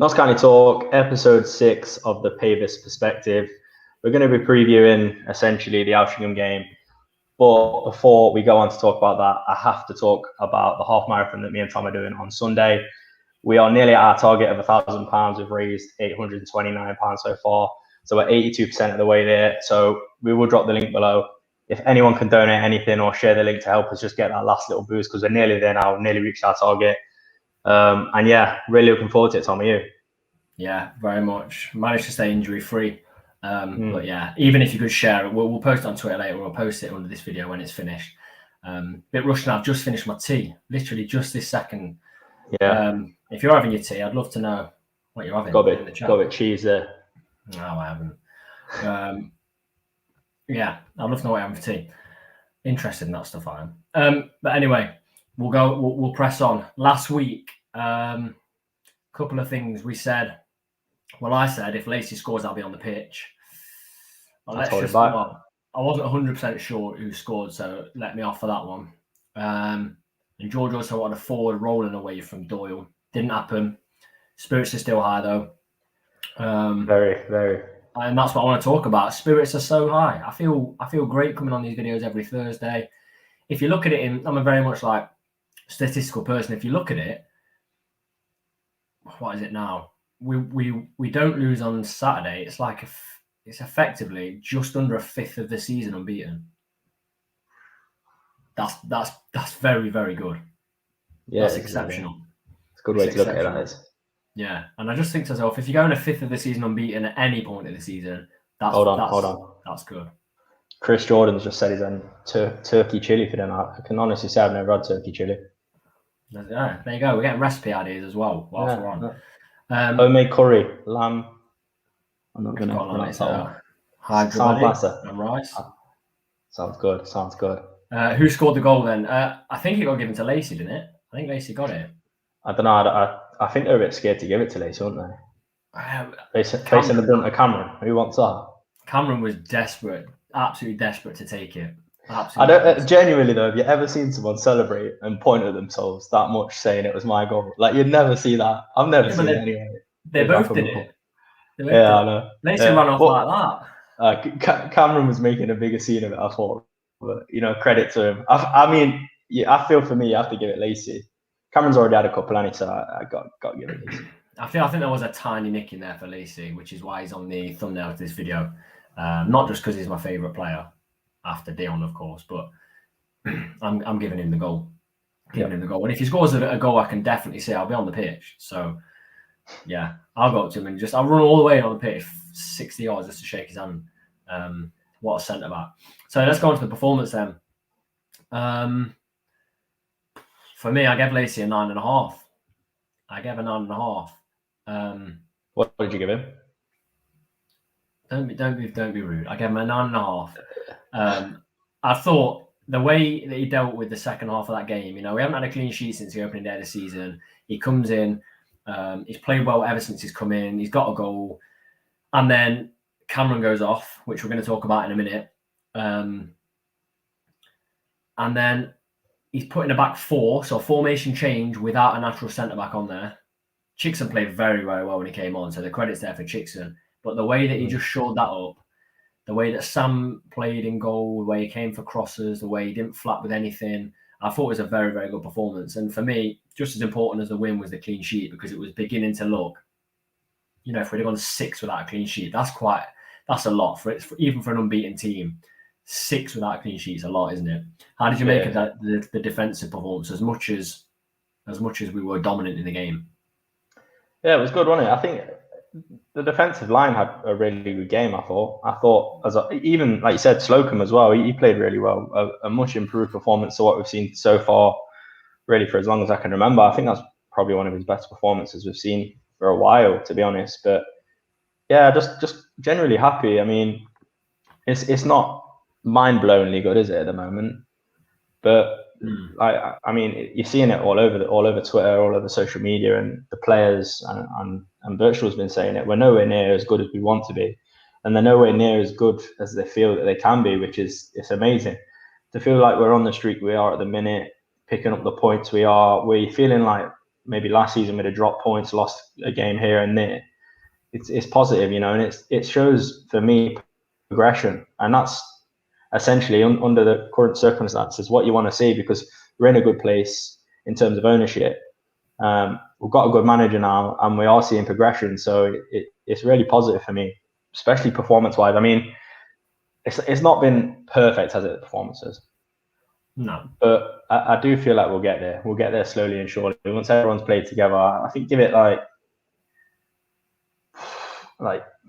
Notts County Talk, episode 6 of the Pavis perspective. We're going to be previewing essentially the Altrincham game. But before we go on to talk about that, I have to talk about the half marathon that me and Tom are doing on Sunday. We are nearly at our target of £1,000. We've raised £829 so far. So we're 82% of the way there. So we will drop the link below. If anyone can donate anything or share the link to help us just get that last little boost, because we're nearly there now, nearly reached our target. And yeah, really looking forward to it, Tom. Are you? Yeah, very much. Managed to stay injury free. But yeah, even if you could share it, we'll post it on Twitter later. We'll post it under this video when it's finished. Bit rushed now. I've just finished my tea, literally just this second. Yeah. If you're having your tea, I'd love to know what you're having. Got a bit cheese there. No, I haven't. Yeah, I'd love to know what you're having for tea. Interested in that stuff, I am. But anyway, we'll press on. Last week, couple of things we said. Well, I said if Lacey scores, I'll be on the pitch. I wasn't 100% sure who scored, so let me off for that one. And George also wanted a forward rolling away from Doyle. Didn't happen. Spirits are still high though. Very, very. And that's what I want to talk about. Spirits are so high. I feel great coming on these videos every Thursday. If you look at it, I'm a very much like statistical person. If you look at it, what is it now? We don't lose on Saturday. It's like it's effectively just under a fifth of the season unbeaten. That's very, very good. Yeah, that's exceptional. It's a good way to look at it. That is. Yeah, and I just think to myself, if you're going a fifth of the season unbeaten at any point of the season, hold on. That's good. Chris Jordan's just said he's on turkey chili for them. I can honestly say I've never had turkey chili. Yeah, there you go. We're getting recipe ideas as well whilst we're on. Homemade curry, lamb. I'm not going to pronounce that one. And rice. Sounds good. Who scored the goal then? I think it got given to Lacey, didn't it? I think Lacey got it. I don't know. I think they're a bit scared to give it to Lacey, aren't they? Facing the brunt of Cameron. Who wants that? Cameron was desperate, absolutely desperate to take it. Genuinely though, have you ever seen someone celebrate and point at themselves that much, saying it was my goal? Like you'd never see that. I've never seen it anyway. They both did it. I know. Lacey ran off like that. Cameron was making a bigger scene of it, I thought. But credit to him. I feel for me, you have to give it Lacey. Cameron's already had a couple, and so I got to give it Lacey. I think there was a tiny nick in there for Lacey, which is why he's on the thumbnail of this video. Not just because he's my favourite player, after Dion, of course, but I'm giving him the goal. Him the goal. And if he scores a goal, I can definitely say I'll be on the pitch. So, yeah, I'll go up to him and I'll run all the way on the pitch, 60 yards just to shake his hand. What a centre-back. So let's go on to the performance then. For me, I gave Lacey a 9.5. I gave a 9.5. What did you give him? Don't be rude. I gave him a 9.5. I thought the way that he dealt with the second half of that game, we haven't had a clean sheet since the opening day of the season. He comes in, he's played well ever since he's come in. He's got a goal, and then Cameron goes off, which we're going to talk about in a minute. And then he's put in a back four, so a formation change without a natural centre back on there. Chickson played very, very well when he came on, so the credit's there for Chickson. But the way that he just shored that up, the way that Sam played in goal, the way he came for crosses, the way he didn't flap with anything, I thought it was a very, very good performance. And for me, just as important as the win was the clean sheet, because it was beginning to look, if we'd have gone 6 without a clean sheet, that's a lot even for an unbeaten team. 6 without a clean sheet is a lot, isn't it? How did you make of that the defensive performance as much as we were dominant in the game? Yeah, it was good, wasn't it? I think the defensive line had a really good game. I thought, even like you said, Slocum as well. He played really well. A much improved performance to what we've seen so far, really for as long as I can remember. I think that's probably one of his best performances we've seen for a while, to be honest. But yeah, just generally happy. I mean, it's not mind-blowingly good, is it, at the moment? But I mean, you're seeing it all over Twitter, all over social media, and the players and Virtual's been saying it. We're nowhere near as good as we want to be, and they're nowhere near as good as they feel that they can be, which is it's amazing to feel like we're on the streak we are at the minute, picking up the points we're feeling like maybe last season we'd have dropped points, lost a game here and there. It's positive, and it shows for me progression, and that's essentially under the current circumstances what you want to see, because we're in a good place in terms of ownership. We've got a good manager now, and we are seeing progression, so it's really positive for me, especially performance-wise. I mean, it's not been perfect, has it, performances? No. But I do feel like we'll get there. We'll get there slowly and surely. Once everyone's played together, I think give it like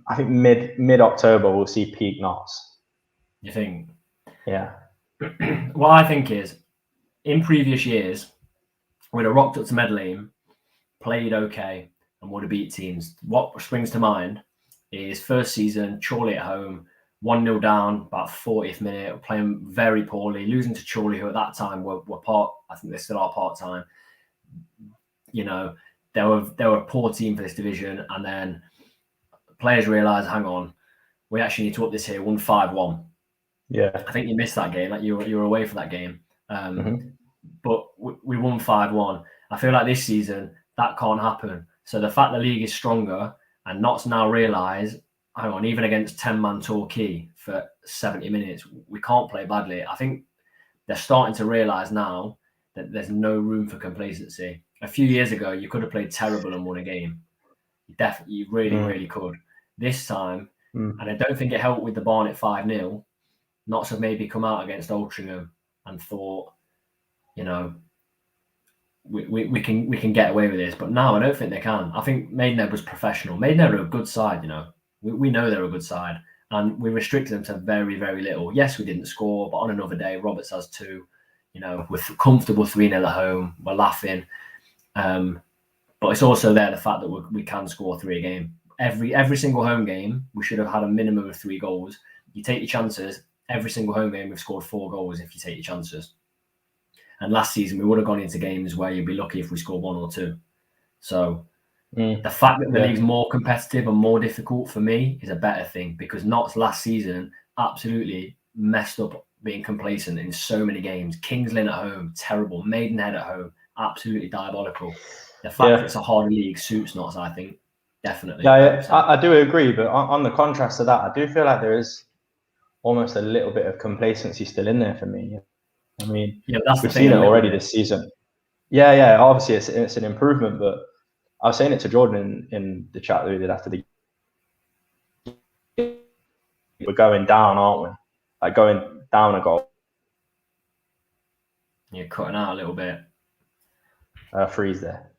I think mid October we'll see peak knots. You think? Yeah. What I think is, in previous years, we'd have rocked up to Maidenhead, played okay, and would have beat teams. What springs to mind is first season, Chorley at home, 1-0 down, about 40th minute, playing very poorly, losing to Chorley, who at that time were part, I think they still are part-time. They were a poor team for this division, and then players realised, hang on, we actually need to up this here, 1-5-1. Yeah. I think you missed that game. Like you were away for that game. But we won 5-1. I feel like this season that can't happen. So the fact the league is stronger and Notts now realise, hang on, even against 10-man Torquay for 70 minutes, we can't play badly. I think they're starting to realise now that there's no room for complacency. A few years ago, you could have played terrible and won a game. You really could. This time, and I don't think it helped with the Barnet 5-0, Notts have maybe come out against Altrincham and thought, we can get away with this. But now I don't think they can. I think Maidenhead was professional. Maidenhead are a good side, We know they're a good side. And we restricted them to very, very little. Yes, we didn't score, but on another day, Roberts has 2. We're comfortable 3-0 at home. We're laughing. But it's also there the fact that we can score 3 a game. Every single home game, we should have had a minimum of 3 goals. You take your chances. Every single home game, we've scored 4 goals if you take your chances. And last season, we would have gone into games where you'd be lucky if we scored 1 or 2. So the fact that the league's more competitive and more difficult for me is a better thing, because Notts last season absolutely messed up being complacent in so many games. Kings Lynn at home, terrible. Maidenhead at home, absolutely diabolical. The fact that it's a harder league suits Notts, I think, definitely. Yeah, I do agree. But on the contrast to that, I do feel like there is almost a little bit of complacency still in there for me. I mean, we've seen it already this season. Yeah. Obviously, it's an improvement, but I was saying it to Jordan in the chat that we did after the game. We're going down, aren't we? Like going down a goal. You're cutting out a little bit. Freeze there.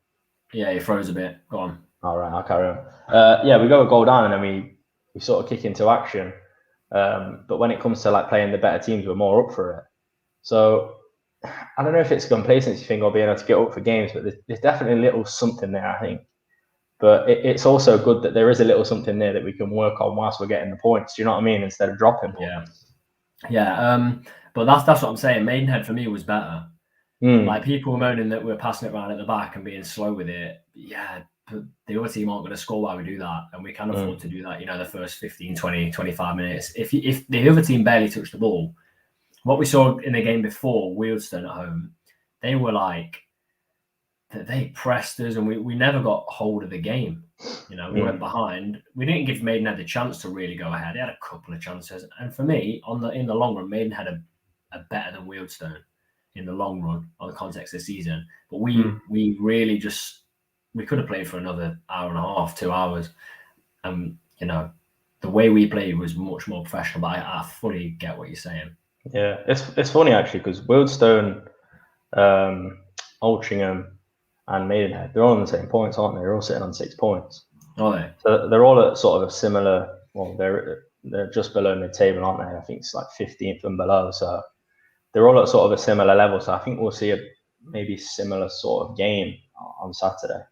Yeah, you froze a bit. Go on. All right, I'll carry on. Yeah, we go a goal down and then we sort of kick into action. But when it comes to like playing the better teams, we're more up for it. So I don't know if it's a complacency thing or being able to get up for games, but there's definitely a little something there, I think. But it's also good that there is a little something there that we can work on whilst we're getting the points. Do you know what I mean? Instead of dropping points. Yeah. But that's what I'm saying. Maidenhead for me was better. Like people were moaning that we're passing it around at the back and being slow with it. Yeah, but the other team aren't going to score while we do that, and we can afford to do that. The first 15, 20, 25 minutes. If the other team barely touched the ball, what we saw in the game before, Wealdstone at home, they were like, they pressed us, and we never got hold of the game. We went behind. We didn't give Maidenhead the chance to really go ahead. They had a couple of chances, and for me, in the long run, Maidenhead are better than Wealdstone in the long run on the context of the season. But we really we could have played for another hour and a half, 2 hours. The way we played was much more professional, but I fully get what you're saying. Yeah, it's funny actually, because Wealdstone, Altrincham and Maidenhead, they're all on the same points, aren't they? They're all sitting on 6 points. Are they? So they're all at sort of a similar, well, they're just below mid-table, aren't they? I think it's like 15th and below. So they're all at sort of a similar level. So I think we'll see a maybe similar sort of game on Saturday.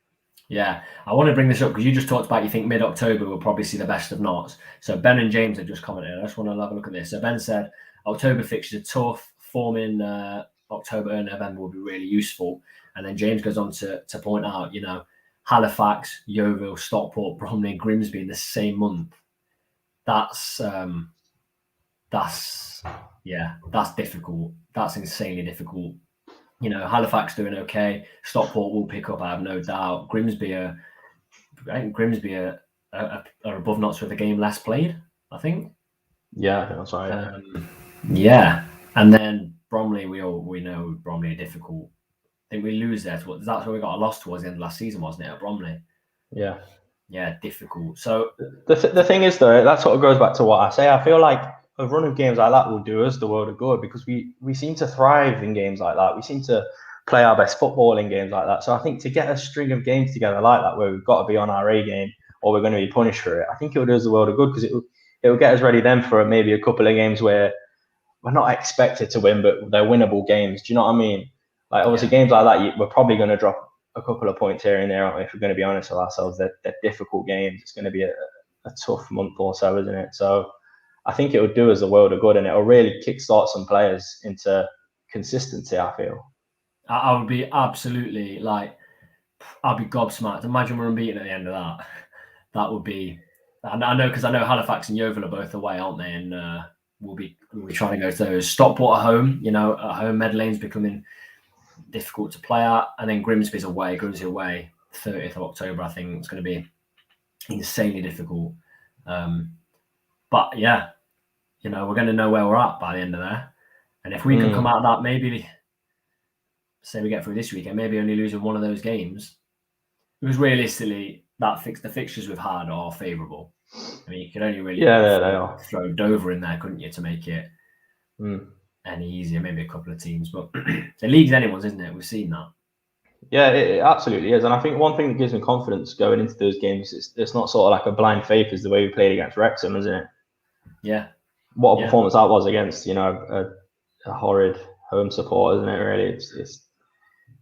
Yeah, I want to bring this up because you just talked about you think mid-October we'll probably see the best of Notts. So Ben and James have just commented. I just want to have a look at this. So Ben said October fixtures are tough. Form in October and November will be really useful. And then James goes on to point out, Halifax, Yeovil, Stockport, Bromley, and Grimsby in the same month. That's difficult. That's insanely difficult. Halifax doing okay. Stockport will pick up, I have no doubt. I think Grimsby are above Notts with a game less played, I think. Yeah, that's right. Yeah. And then Bromley, we know Bromley are difficult. I think we lose there. That's where we got a loss towards the end of last season, wasn't it, at Bromley? Yeah. Yeah, difficult. So the thing is, though, that sort of goes back to what I say. I feel like a run of games like that will do us the world of good because we seem to thrive in games like that. We seem to play our best football in games like that. So I think to get a string of games together like that, where we've got to be on our A game or we're going to be punished for it, I think it will do us the world of good because it will get us ready then for maybe a couple of games where we're not expected to win, but they're winnable games. Do you know what I mean? Like obviously games like that, we're probably going to drop a couple of points here and there, aren't we? If we're going to be honest with ourselves, they're difficult games. It's going to be a tough month or so, isn't it? So I think it would do us a world of good, and it'll really kickstart some players into consistency. I feel. I would be absolutely I'd be gobsmacked. Imagine we're unbeaten at the end of that. That would be. I know because I know Halifax and Yeovil are both away, aren't they? And we'll be trying to go to those. Stockport at home, at home, Medlane's becoming difficult to play at, and then Grimsby's away. 30th of October, I think it's going to be insanely difficult. But yeah, we're going to know where we're at by the end of there, and if we can come out of that, maybe say we get through this weekend, maybe only losing one of those games, because realistically, the fixtures we've had are favourable. I mean, you could only really throw Dover in there, couldn't you, to make it any easier? Maybe a couple of teams, but the league's anyone's, isn't it? We've seen that. Yeah, it absolutely is. And I think one thing that gives me confidence going into those games is it's not sort of like a blind faith as the way we played against Wrexham, isn't it? Yeah. What a performance that was against, a horrid home support, isn't it, really?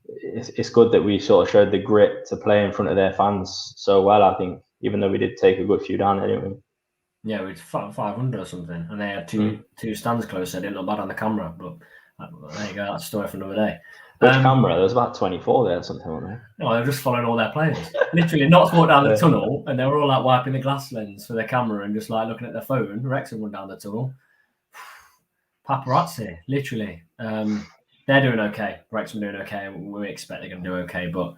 It's good that we sort of showed the grit to play in front of their fans so well, I think, even though we did take a good few down, didn't we? Yeah, we had 500 or something, and they had two stands close, so it didn't look bad on the camera, but there you go, that's a story for another day. Which camera? There was about 24 there or something, wasn't there? No, they were just following all their players. Literally, not walked down the tunnel, and they were all wiping the glass lens for their camera and just looking at their phone. Wrexham went down the tunnel. Paparazzi, literally. They're doing okay. Wrexham doing okay. We expect they're going to do okay, but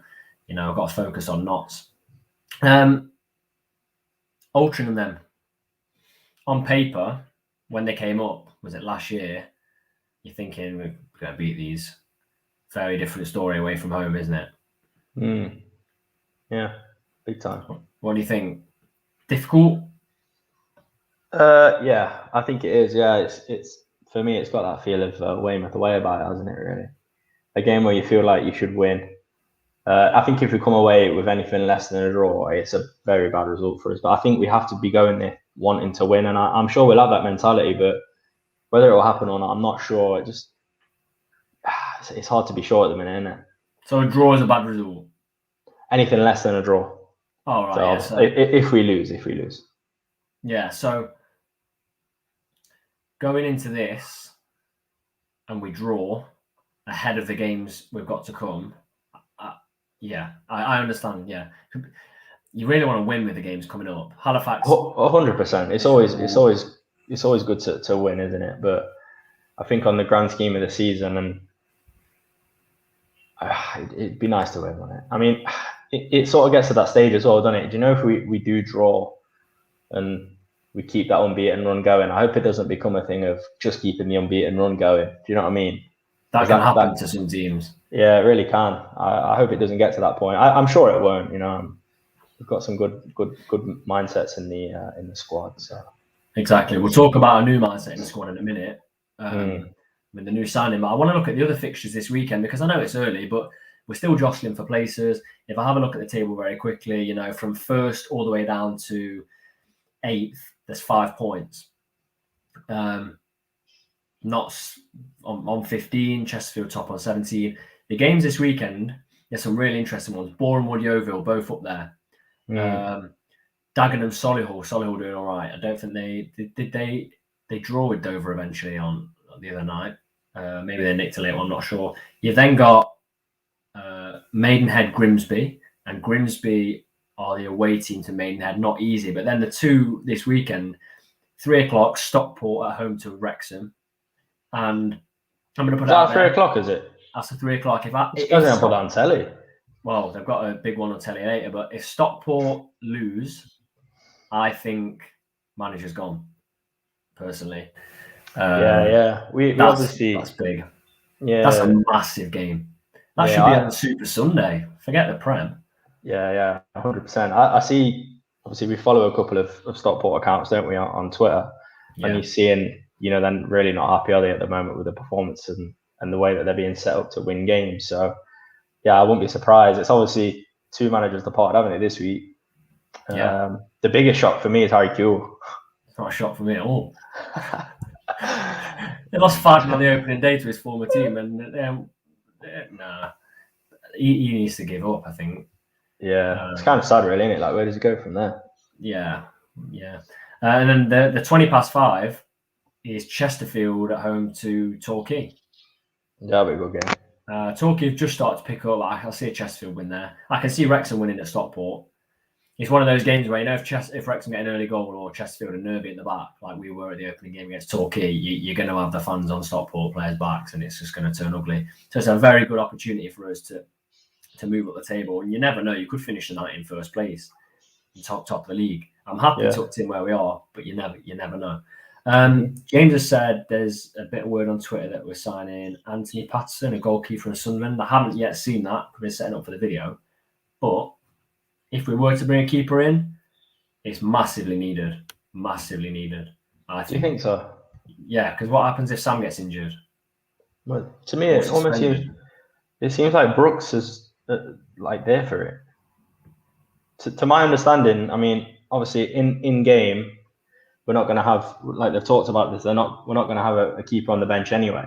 I've got to focus on Notts. Altrincham then. On paper, when they came up, was it last year? You're thinking we're going to beat these. Very different story away from home, isn't it? Yeah, big time. What do you think? Difficult? Yeah, I think it is. Yeah, it's for me. It's got that feel of Weymouth away about it, hasn't it? Really, a game where you feel like you should win. I think if we come away with anything less than a draw, it's a very bad result for us. But I think we have to be going there wanting to win, and I'm sure we'll have that mentality. But whether it will happen or not, I'm not sure. It's hard to be sure at the minute, isn't it? So a draw is a bad result. Anything less than a draw. Oh right. So if we lose. Yeah. So going into this, and we draw ahead of the games we've got to come. I understand. Yeah, you really want to win with the games coming up. Halifax, 100%. It's always good to win, isn't it? But I think on the grand scheme of the season, and it'd be nice to win, wouldn't it? I mean, it sort of gets to that stage as well, doesn't it? Do you know if we do draw and we keep that unbeaten run going, I hope it doesn't become a thing of just keeping the unbeaten run going. Do you know what I mean? That can happen to some teams. Yeah, it really can. I hope it doesn't get to that point. I'm sure it won't. We've got some good mindsets in the squad. So exactly, we'll talk about a new mindset in the squad in a minute with the new signing. But I want to look at the other fixtures this weekend because I know it's early, but we're still jostling for places. If I have a look at the table very quickly, from first all the way down to 8th, there's 5 points. Notts on 15, Chesterfield top on 17. The games this weekend, there's some really interesting ones. Bournemouth, Yeovil, both up there. Dagenham, Solihull doing all right. I don't think they draw with Dover eventually on the other night. Maybe they nicked a little, I'm not sure. You've then got Maidenhead, Grimsby, and Grimsby are the away team to Maidenhead. Not easy, but then the two this weekend, 3 o'clock, Stockport at home to Wrexham. And I'm going to put it out there. 3 o'clock, is it? That's a 3 o'clock. It's because they put that on telly. Well, they've got a big one on telly later, but if Stockport lose, I think manager's gone. Personally, we obviously that's big. Yeah, that's a massive game. That should be on the Super Sunday. Forget the Prem. Yeah, 100%. I see. Obviously, we follow a couple of Stockport accounts, don't we, on Twitter? Yeah. And you're seeing, they're really not happy, are they, at the moment with the performance and the way that they're being set up to win games. So, yeah, I wouldn't be surprised. It's obviously 2 managers departed, haven't they, this week? Yeah. The biggest shock for me is Harry Kewell. It's not a shock for me at all. They lost 5 on the opening day to his former team, and nah, he needs to give up, I think. Yeah, it's kind of sad, really, isn't it? Like, where does he go from there? Yeah. And then the 5:20 is Chesterfield at home to Torquay. That'll be a good game. Torquay have just started to pick up. I'll see a Chesterfield win there. I can see Wrexham winning at Stockport. It's one of those games where, if Wrexham get an early goal or Chesterfield are nervy at the back, like we were at the opening game against Torquay, you're going to have the fans on Stockport players' backs, and it's just going to turn ugly. So it's a very good opportunity for us to move up the table. And you never know, you could finish the night in first place, in top of the league. I'm happy tucked in where we are, but you never know. James has said there's a bit of word on Twitter that we're signing Anthony Patterson, a goalkeeper from Sunderland. I haven't yet seen that. We've been setting up for the video. But if we were to bring a keeper in, it's massively needed. Massively needed. I think. Do you think so? Yeah, because what happens if Sam gets injured? Well, to me, it almost seems like Brooks is there for it. To my understanding, I mean, obviously in game, we're not going to have, like they've talked about this, we're not going to have a keeper on the bench anyway,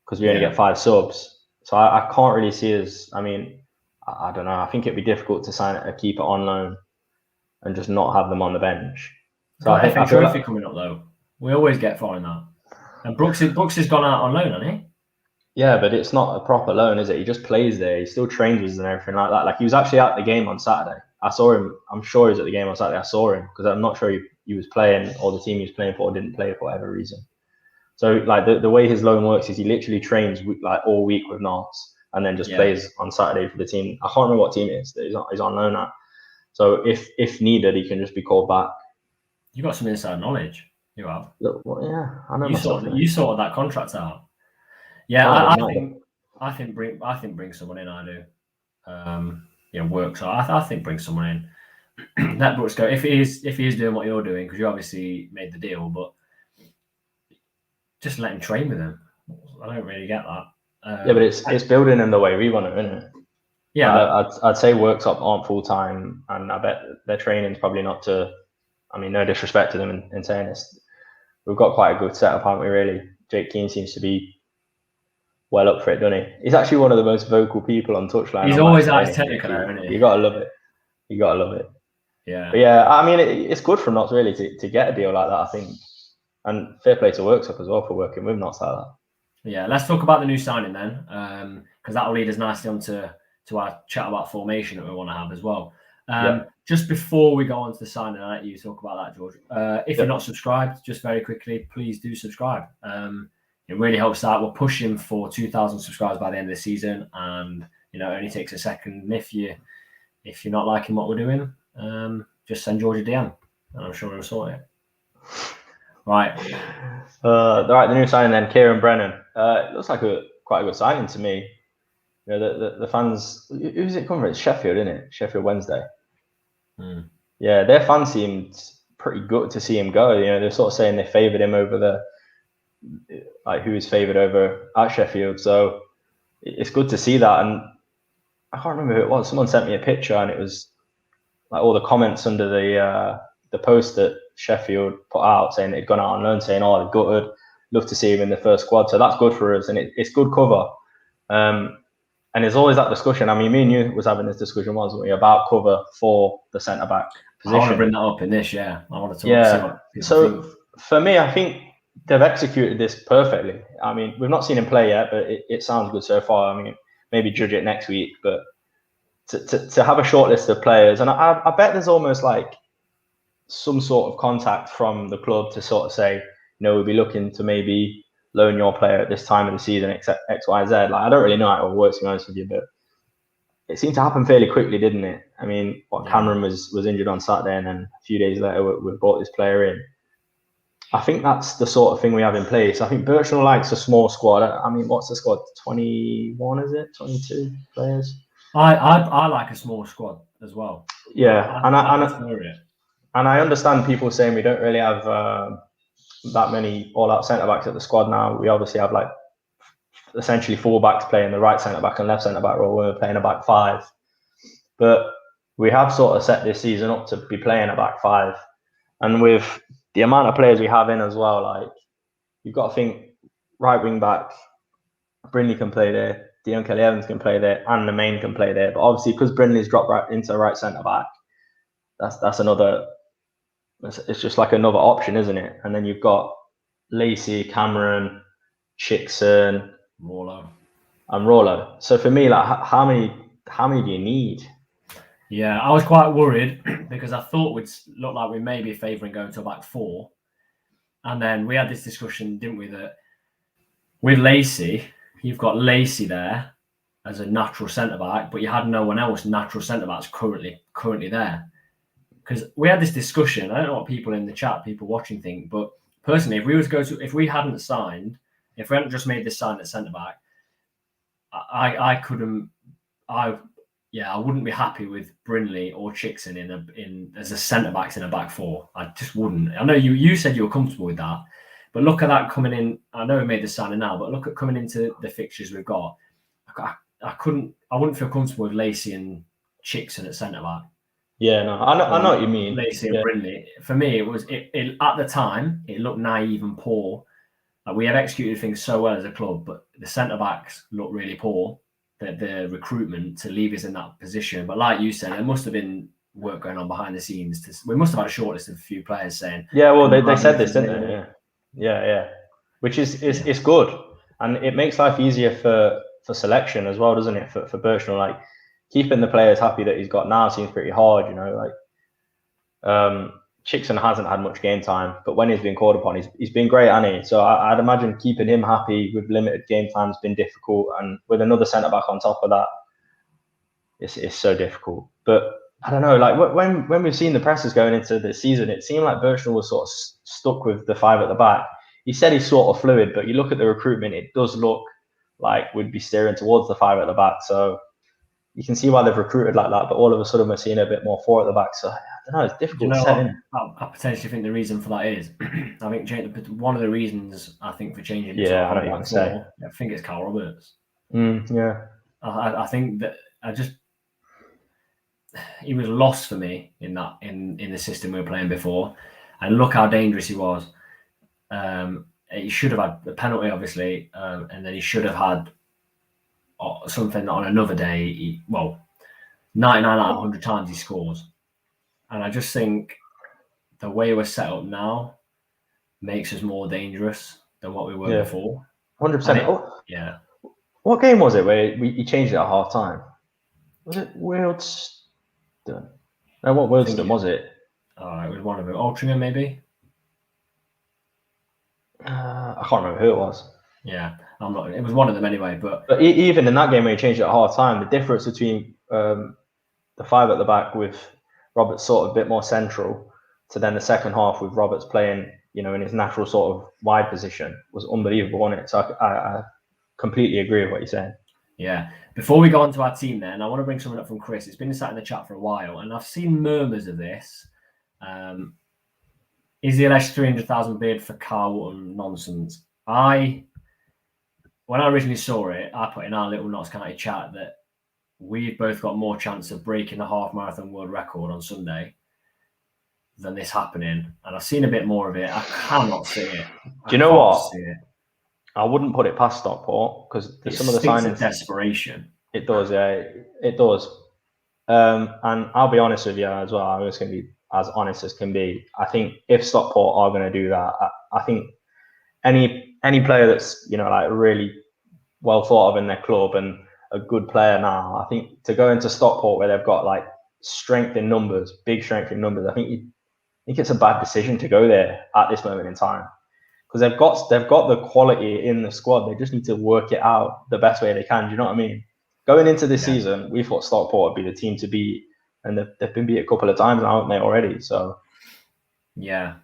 because we only get 5 subs. So I can't really see us. I mean, I don't know. I think it'd be difficult to sign a keeper on loan and just not have them on the bench. So I think Trophy coming up though. We always get far in that. And Brooks has gone out on loan, hasn't he? Yeah, but it's not a proper loan, is it? He just plays there. He still trains with us and everything like that. Like, he was actually at the game on Saturday. I saw him. I'm sure he was at the game on Saturday. I saw him because I'm not sure he was playing, or the team he was playing for didn't play for whatever reason. So, like, the way his loan works is he literally trains all week with Narts and then just plays on Saturday for the team. I can't remember what team it is that he's on loan at. So if needed, he can just be called back. You got some inside knowledge. You have. Look, well, yeah, I know. You sorted that contract out. Yeah, I think bring someone in. I do. Work. So I think bring someone in. Let Brooks go if he is doing what you're doing, because you obviously made the deal, but just let him train with him. I don't really get that. Yeah, but it's building him the way we want it, isn't it? Yeah, I'd say workshops aren't full time, and I bet their training's probably not to. I mean, no disrespect to them in saying this. We've got quite a good setup, haven't we? Really, Jake Keane seems to be well up for it, doesn't he? He's actually one of the most vocal people on touchline. He's always out technical, isn't he? You gotta love it. Yeah. But yeah, I mean, it's good for Notts really to get a deal like that, I think, and fair play to Workshop as well for working with Notts like that. Yeah, let's talk about the new signing then, because that will lead us nicely on to our chat about formation that we want to have as well. Just before we go on to the signing, I'll let you talk about that, George. If you're not subscribed, just very quickly, please do subscribe. It really helps out. We're pushing for 2,000 subscribers by the end of the season, and it only takes a second. If you're not liking what we're doing, just send George a DM, and I'm sure he'll sort it. Right. The new signing then, Kieran Brennan. It looks like quite a good signing to me. The fans. Who's it coming from? It's Sheffield, isn't it? Sheffield Wednesday. Yeah, their fans seemed pretty good to see him go. They're sort of saying they favoured him over who is favoured over at Sheffield. So it's good to see that. And I can't remember who it was. Someone sent me a picture, and it was like all the comments under the post that Sheffield put out saying they'd gone out on loan, saying, "Oh, they're gutted. Love to see him in the first squad." So that's good for us, and it's good cover. And there's always that discussion. I mean, me and you was having this discussion, wasn't we, about cover for the centre back position? I want to bring that up in this. Yeah, I want to talk. Yeah. So for me, I think they've executed this perfectly. I mean, we've not seen him play yet, but it sounds good so far. I mean, maybe judge it next week, but to have a short list of players, and I bet there's almost like some sort of contact from the club to sort of say, we'll be looking to maybe loan your player at this time of the season, except X, Y, Z. Like, I don't really know how it all works, to be honest with you, but it seemed to happen fairly quickly, didn't it? I mean, Cameron was injured on Saturday, and then a few days later we brought this player in. I think that's the sort of thing we have in place. I think Birchnell likes a small squad. I mean, what's the squad? 21, is it? 22 players? I like a small squad as well. Yeah, I prefer it. And I understand people saying we don't really have that many all-out centre-backs at the squad now. We obviously have like essentially full-backs playing the right centre-back and left centre-back role when we're playing a back five. But we have sort of set this season up to be playing a back five. And with the amount of players we have in as well, like, you've got to think right wing back, Brindley can play there, Dion Kelly Evans can play there, and the main can play there. But obviously, because Brindley's dropped right into right centre back, that's another. It's just like another option, isn't it? And then you've got Lacey, Cameron, Chickson, Rollo. and Rollo. So for me, like, how many do you need? Yeah, I was quite worried because I thought we'd look like we may be favouring going to a back four. And then we had this discussion, didn't we, that with Lacey, you've got Lacey there as a natural centre-back, but you had no one else natural centre-backs currently there. Because we had this discussion, I don't know what people in the chat, people watching think, but personally, if we hadn't just made this sign at centre-back, I wouldn't be happy with Brindley or Chickson in as a centre backs in a back four. I just wouldn't. I know you said you were comfortable with that, but look at that coming in. I know we made the signing now, but look at coming into the fixtures we've got. I wouldn't feel comfortable with Lacey and Chickson at centre back. Yeah, no, I know what you mean. Lacey and Brindley. For me, it at the time it looked naive and poor. Like, we have executed things so well as a club, but the centre backs look really poor. The recruitment to leave us in that position. But like you said, there must have been work going on behind the scenes. We must have had a shortlist of a few players saying. Yeah, well, they said this, didn't they? Yeah. Which is it's good, and it makes life easier for selection as well, doesn't it? For Birchnell, like, keeping the players happy that he's got now seems pretty hard, you know. Like, Chickson hasn't had much game time, but when he's been called upon, he's been great, hasn't he? So I'd imagine keeping him happy with limited game time has been difficult, and with another centre back on top of that, it's so difficult. But I don't know, like, when we've seen the presses going into the season, it seemed like Birchnell was sort of stuck with the five at the back. He said he's sort of fluid, but you look at the recruitment, it does look like we'd be steering towards the five at the back. So you can see why they've recruited like that, but all of a sudden we're seeing a bit more four at the back. So I don't know, it's difficult to set in. I potentially think the reason for that is, I think one of the reasons I think for changing it. Yeah, I don't want to say. I think it's Carl Roberts. Yeah. I think that he was lost for me in the system we were playing before, and look how dangerous he was. He should have had the penalty, obviously, and then he should have had something on another day. 99 out of 100 times he scores, and I just think the way we're set up now makes us more dangerous than what we were before. 100%. Yeah. What game was it where he changed it at half time? Was it Wealdstone? No, what Wealdstone was it? It was one of them. Altrincham, maybe. I can't remember who it was. Yeah, I'm not. It was one of them anyway. But even in that game where he changed it at half time, the difference between the five at the back with Roberts sort of a bit more central to then the second half with Roberts playing, you know, in his natural sort of wide position was unbelievable, wasn't it? So I completely agree with what you're saying. Yeah. Before we go on to our team then, I want to bring something up from Chris. It's been sat in the chat for a while, and I've seen murmurs of this. Is the alleged 300,000 bid for Carlton nonsense? When I originally saw it, I put in our little Notts County chat that we've both got more chance of breaking the half marathon world record on Sunday than this happening. And I've seen a bit more of it. I cannot see it. Do you know what? I wouldn't put it past Stockport because some of the signings of desperation. It does, yeah, it does. And I'll be honest with you as well. I'm just going to be as honest as can be. I think if Stockport are going to do that, I think any player that's, you know, like really well thought of in their club and a good player now, I think to go into Stockport where they've got like strength in numbers, big strength in numbers, I think it's a bad decision to go there at this moment in time. because they've got the quality in the squad. They just need to work it out the best way they can. Do you know what I mean? Going into this season, we thought Stockport would be the team to beat, and they've been beat a couple of times now, haven't they, already? So yeah,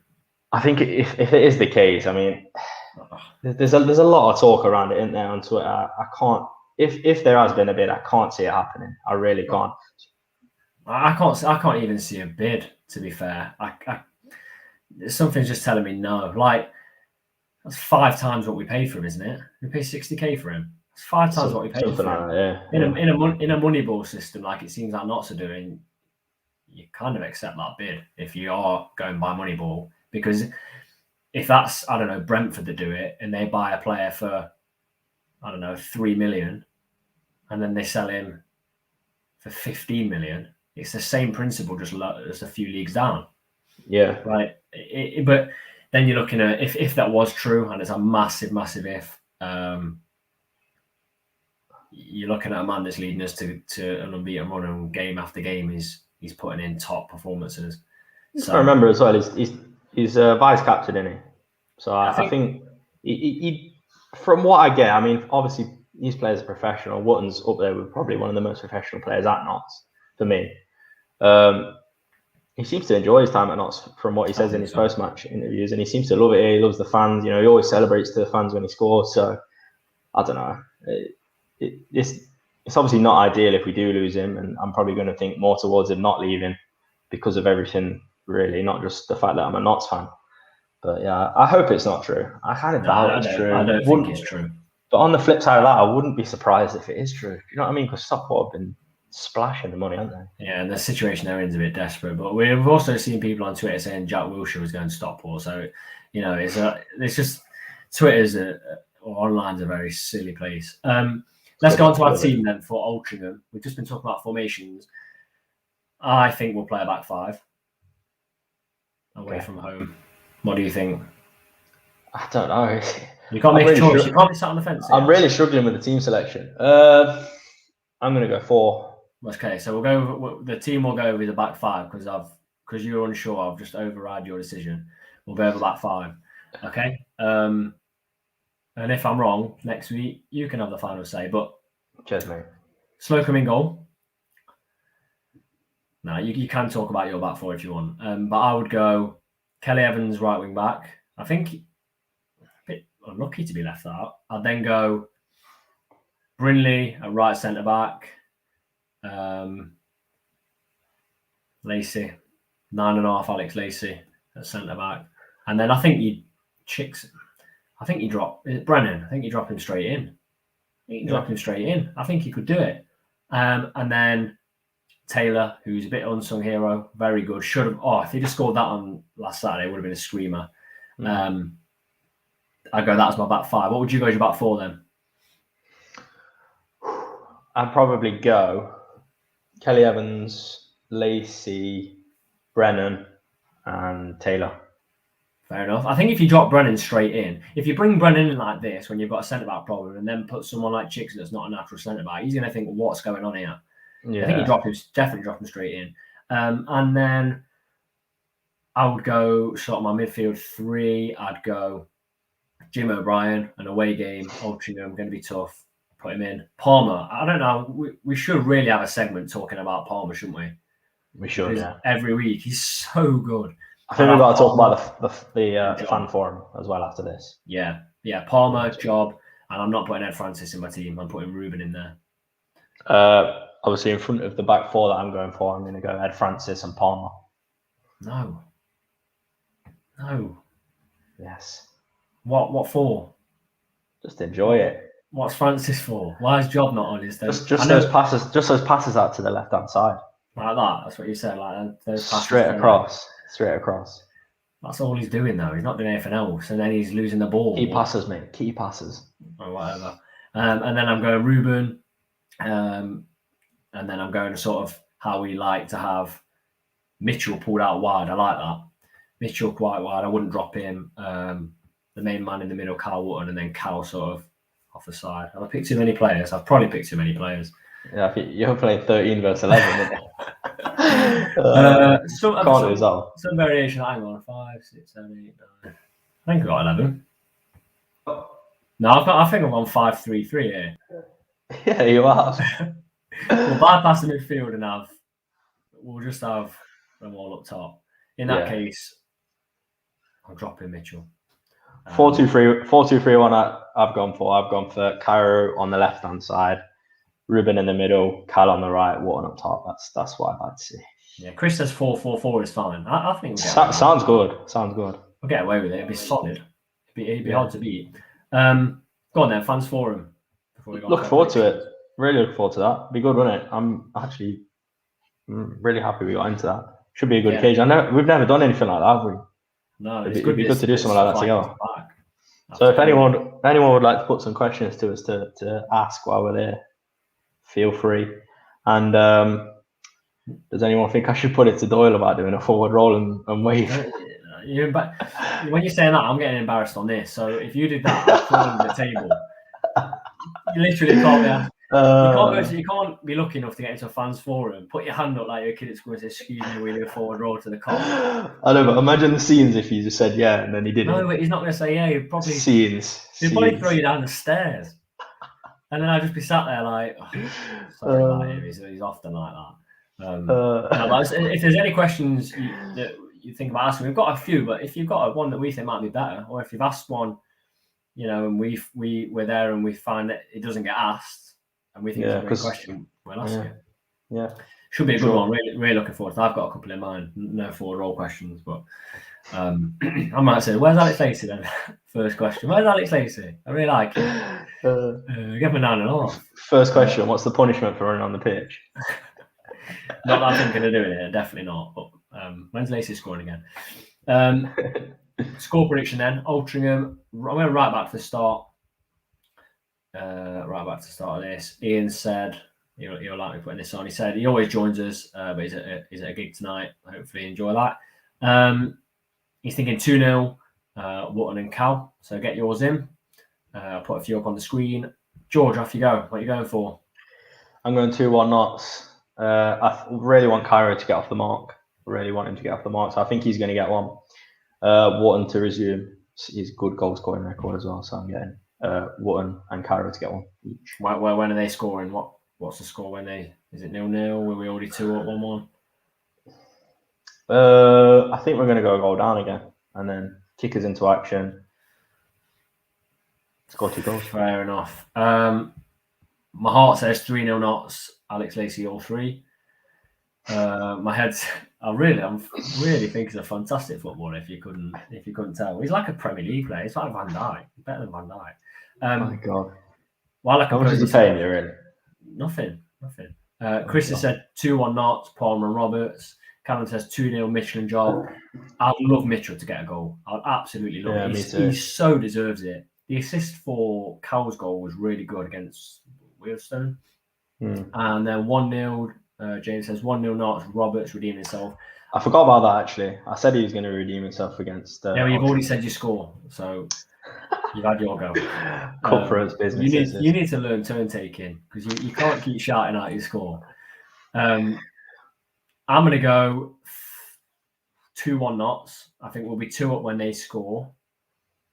I think if it is the case, I mean, there's a lot of talk around it, isn't there, on Twitter? I can't. If there has been a bid, I can't see it happening. I really can't. I can't even see a bid. To be fair, something's just telling me no. Like, that's 5 times what we paid for him, isn't it? We paid 60k for him. It's 5 times what we paid for him. Like that, yeah. In a Moneyball system, like it seems like Notts are doing, you kind of accept that bid if you are going by Moneyball, because if that's, I don't know, Brentford that do it and they buy a player for, I don't know, 3 million, and then they sell him for 15 million, it's the same principle, just a few leagues down. Yeah. Right. But then you're looking at, if that was true, and it's a massive, massive if, you're looking at a man that's leading us to an unbeaten run, and game after game he's putting in top performances. So I remember as well, he's vice captain, isn't he? So I think he, from what I get, I mean, obviously these players are professional. Wotton's up there with probably one of the most professional players at Notts for me. He seems to enjoy his time at Notts from what he says in his post-match interviews, and he seems to love it here. He loves the fans. You know, he always celebrates to the fans when he scores. So I don't know. It's obviously not ideal if we do lose him, and I'm probably going to think more towards him not leaving because of everything, really, not just the fact that I'm a Notts fan. But yeah, I hope it's not true. I kind of doubt it's true. I don't think it's true. But on the flip side of that, I wouldn't be surprised if it is true. Do you know what I mean? Because Stockport have been splashing the money, haven't they? Yeah, and the situation they're in is a bit desperate. But we've also seen people on Twitter saying Jack Wilshere was going to Stockport. So, you know, it's just Twitter's or online's a very silly place. Let's go on to our team then for Altrincham. We've just been talking about formations. I think we'll play a back 5 away from home. What do you think? I don't know. You can't make a choice. You can't be sat on the fence. I'm really struggling with the team selection. I'm going to go 4. Okay, so we'll go. The team will go with a back 5 because you're unsure. I've just override your decision. We'll go with a back 5. Okay. And if I'm wrong next week, you can have the final say. But cheers, mate. Slocum in goal. Now you can talk about your back 4 if you want. But I would go Kelly Evans right wing back. I think a bit unlucky to be left out. I'd then go Brinley at right centre back. Lacey, 9.5 Alex Lacey at centre back. And then I think you drop Brennan. I think you drop him straight in. I think he could do it. And then Taylor, who's a bit unsung hero, very good. Should have. Oh, if he'd have scored that on last Saturday, it would have been a screamer. I'd go that as my back 5. What would you go as your back 4 then? I'd probably go Kelly Evans, Lacey, Brennan, and Taylor. Fair enough. I think if you drop Brennan straight in, if you bring Brennan in like this when you've got a centre-back problem and then put someone like Chickson that's not a natural centre-back, he's going to think, what's going on here? Yeah. I think you definitely drop him straight in. And then I would go sort of my midfield 3. I'd go Jim O'Brien, an away game, Altrincham, going to be tough. Put him in. Palmer, I don't know. We should really have a segment talking about Palmer, shouldn't we? We should, yeah. Every week. He's so good. I think we've got to talk about the fan forum as well after this. Yeah. Palmer, Job, and I'm not putting Ed Francis in my team. I'm putting Ruben in there. Obviously, in front of the back 4 that I'm going for, I'm going to go Ed Francis and Palmer. No. Yes. What for? Just enjoy it. What's Francis for? Why is Job not on his team? Just those passes out to the left hand side. Like that. That's what you said. Like those passes straight across. That's all he's doing though. He's not doing anything else, and then he's losing the ball. Key passes, mate. Key passes. Or whatever. And then I'm going Ruben. And then I'm going to sort of how we like to have Mitchell pulled out wide. I like that. Mitchell quite wide. I wouldn't drop him. The main man in the middle, Cal Wotton, and then Cal sort of off the side. Have I picked too many players? I've probably picked too many players. Yeah, I think you're playing 13 versus 11, some variation. Hang on, 5, 6, 7, 8, 9. I think I got 11. No, I think I'm on 5-3-3 here. Yeah, you are. We'll bypass the midfield and we'll just have them all up top. In that case, I'll drop in Mitchell. 4-2-3, 4-2-3-1. I've gone for Cairo on the left hand side, Ruben in the middle, Cal on the right, Wharton up top. That's what I'd like to see. Yeah, Chris says 4-4-4 is fine. I think we'll get away sounds good. Sounds good. We'll get away with it. It'd be solid. It'd be hard to beat. Go on then, fans forum. Before we go look forward to it. Really look forward to that. Be good, wouldn't it? I'm actually really happy we got into that. Should be a good occasion. We've never done anything like that, have we? No, it'd be good to do something like that together. So if anyone would like to put some questions to us to ask while we're there, feel free. And does anyone think I should put it to Doyle about doing a forward roll and wave? When you're saying that, I'm getting embarrassed on this. So if you did that, I'd fall under the table. You literally can't be. You can't be lucky enough to get into a fans forum. Put your hand up like you're a kid at school and say, "Excuse me, will you do a forward roll to the cop?" I know, but imagine the scenes if you just said yeah and then he didn't. No, but he's not going to say yeah. He'd probably scenes. He'd probably throw you down the stairs, and then I'd just be sat there like, sorry about him. He's often like that. If there's any questions that you think about asking, we've got a few, but if you've got one that we think might be better, or if you've asked one, and we're there and we find that it doesn't get asked, and we think it's a great question, we'll ask it. Yeah, should be a good one. Really looking forward to it. I've got a couple in mind, no forward roll questions, but I might say, where's Alex Lacey then? First question, where's Alex Lacey? I really like it. Give him a 9.5. First question, what's the punishment for running on the pitch? Not that I'm thinking of doing it, definitely not. But when's Lacey scoring again? Score prediction then. Altrincham. I'm going right back to the start. Right back to the start of this. Ian said he'll like me putting this on. He said he always joins us, but he's at a gig tonight. Hopefully enjoy that. He's thinking 2-0, Wharton and Cal. So get yours in. I'll put a few up on the screen. George, off you go. What are you going for? I'm going 2-1 Notts. I really want Cairo to get off the mark. Really want him to get off the mark. So I think he's going to get one. Wharton to resume his good goal scoring record as well. So I'm getting Wharton and Cairo to get one each. When are they scoring? What's the score when is it 0-0? Were we already 2 up 1-1? I think we're going to go goal down again and then kick us into action. Score 2 goals. Fair enough. My heart says 3-0 Notts. Alex Lacey all 3. My head's. I'm really think he's a fantastic footballer. If you couldn't tell, he's like a Premier League player. He's like Van Dijk. He's better than Van Dijk. My God. How much is he paying you, really? Nothing. Chris has said 2-1 Notts. Palmer and Roberts. Callum says 2-0 Mitchell and Job. I'd love Mitchell to get a goal. I'd absolutely love it. He so deserves it. The assist for Cal's goal was really good against Wealdstone. And then 1-0. James says 1-0 Notts. Roberts redeemed himself. I forgot about that actually. I said he was going to redeem himself against. Yeah, well, you've already said your score, so you've had your go. Cutthroat's business. You need to learn turn taking because you can't keep shouting out your score. I'm going to go 2-1 Notts. I think we'll be 2 up when they score.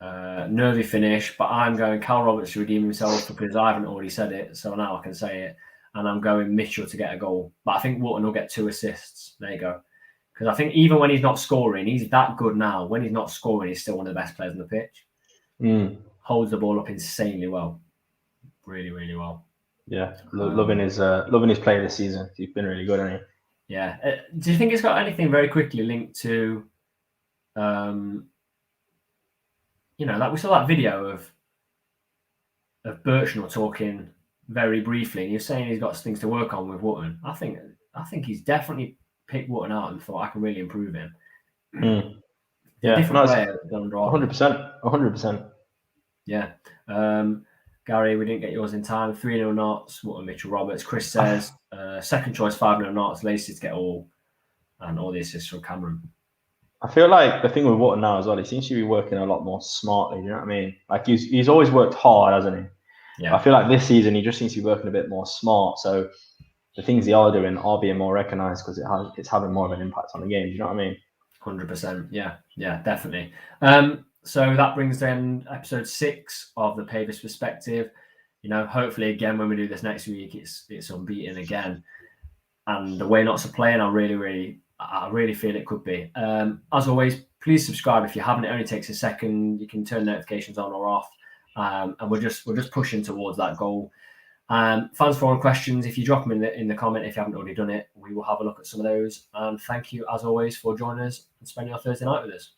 Nervy finish, but I'm going Cal Roberts to redeem himself because I haven't already said it, so now I can say it. And I'm going Mitchell to get a goal. But I think Wharton will get 2 assists. There you go. Because I think even when he's not scoring, he's that good now. When he's not scoring, he's still one of the best players on the pitch. Holds the ball up insanely well. Really, really well. Yeah. Loving his play this season. He's been really good, hasn't he? Yeah. Do you think it's got anything very quickly linked to, like we saw that video of Birchnell talking very briefly, and you're saying he's got things to work on with Wharton. I think he's definitely picked Wharton out and thought I can really improve him. Yeah, different player than 100%. Yeah. Gary, we didn't get yours in time. 3-0 Notts. Wharton, Mitchell Roberts. Chris says second choice 5-0 Notts. Lacey to get all the assists from Cameron. I feel like the thing with Wharton now as well, he seems to be working a lot more smartly. You know what I mean? Like he's always worked hard, hasn't he? Yeah. I feel like this season he just seems to be working a bit more smart. So the things they are doing are being more recognised because it's having more of an impact on the game. Do you know what I mean? 100%. Yeah, definitely. So that brings then episode 6 of the Pavis Perspective. Hopefully again when we do this next week, it's unbeaten again. And the way Notts are playing, I really feel it could be. As always, please subscribe if you haven't. It only takes a second. You can turn notifications on or off, and we're just pushing towards that goal. Fans forum questions, if you drop them in the comment, if you haven't already done it, we will have a look at some of those. And thank you as always for joining us and spending your Thursday night with us.